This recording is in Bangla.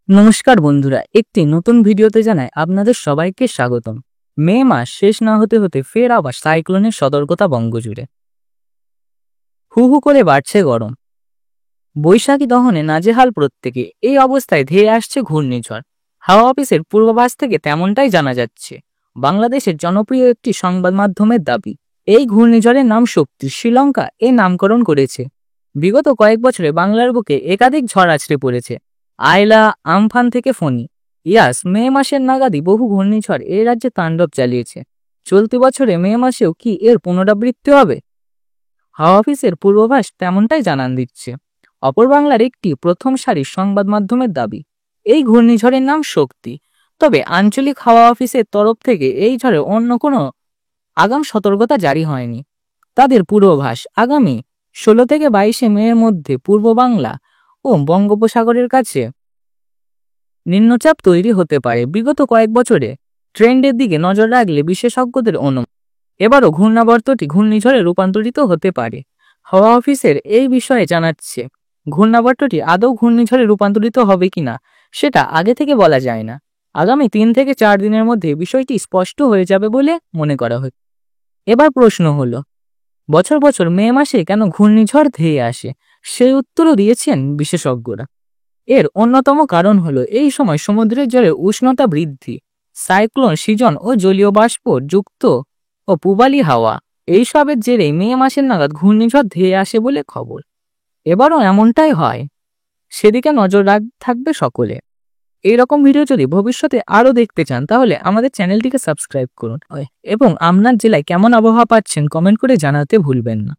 নমস্কার বন্ধুরা, একটি নতুন ভিডিওতে জানাই আপনাদের সবাইকে স্বাগতম। মে মাস শেষ না হতে হতে ফের আবার সাইক্লোনের সতর্কতা বঙ্গজুড়ে। হু হু করে বাড়ছে গরম, বৈশাখী দহনে নাজেহাল প্রত্যেকে। এই অবস্থায় ধেয়ে আসছে ঘূর্ণিঝড়। হাওয়া অফিসের পূর্বাভাস থেকে তেমনটাই জানা যাচ্ছে। বাংলাদেশের জনপ্রিয় একটি সংবাদ মাধ্যমের দাবি, এই ঘূর্ণিঝড়ের নাম শক্তি। শ্রীলঙ্কা এর নামকরণ করেছে। বিগত কয়েক বছরে বাংলার বুকে একাধিক ঝড় আছড়ে পড়েছে। আয়লা, আমফান থেকে ফণী, ইয়াস। মে মাসের নাগাদই বহু ঘূর্ণিঝড় এ রাজ্যে তাণ্ডব চালিয়েছে। চলতি বছরে মে মাসেও কি এর পুনরাবৃত্তি হবে? হাওয়া অফিসের পূর্বাভাস তেমনটাই জানান দিচ্ছে। অপর বাংলার একটি প্রথম সারির সংবাদ মাধ্যমের দাবি, এই ঘূর্ণিঝড়ের নাম শক্তি। তবে আঞ্চলিক হাওয়া অফিসের তরফ থেকে এই ঝড়ে অন্য কোনো আগাম সতর্কতা জারি হয়নি। তাদের পূর্বাভাস, আগামী 16 থেকে 22 মের মধ্যে পূর্ব বাংলা ও বঙ্গোপসাগরের কাছে নিম্নচাপ তৈরি হতে পারে। বিগত কয়েক বছরে ট্রেন্ডের দিকে নজর রাখলে বিশেষজ্ঞদের অনুমান, এবারও ঘূর্ণাবর্তটি ঘূর্ণিঝড়ে রূপান্তরিত হতে পারে। হাওয়া অফিসের এই বিষয়ে জানাচ্ছে, ঘূর্ণাবর্তটি আদৌ ঘূর্ণিঝড়ে রূপান্তরিত হবে কিনা সেটা আগে থেকে বলা যায় না। আগামী 3 থেকে 4 দিনের মধ্যে বিষয়টি স্পষ্ট হয়ে যাবে বলে মনে করা হয়। এবার প্রশ্ন হলো, বছর বছর মে মাসে কেন ঘূর্ণিঝড় ধেয়ে আসে? সেই উত্তরও দিয়েছেন বিশেষজ্ঞরা। এর অন্যতম কারণ হলো এই সময় সমুদ্রের জলে উষ্ণতা বৃদ্ধি, সাইক্লোন সিজন ও জলীয় বাষ্প যুক্ত ও পূবালি হাওয়া। এইসবের জেরে মে মাসের নাগাদ ঘূর্ণিঝড় ধেয়ে আসে বলে খবর। এবারও এমনটাই হয়, সেদিকে নজর থাকবে সকলে। এইরকম ভিডিও যদি ভবিষ্যতে আরও দেখতে চান তাহলে আমাদের চ্যানেলটিকে সাবস্ক্রাইব করুন এবং আপনার জেলায় কেমন আবহাওয়া পাচ্ছেন কমেন্ট করে জানাতে ভুলবেন না।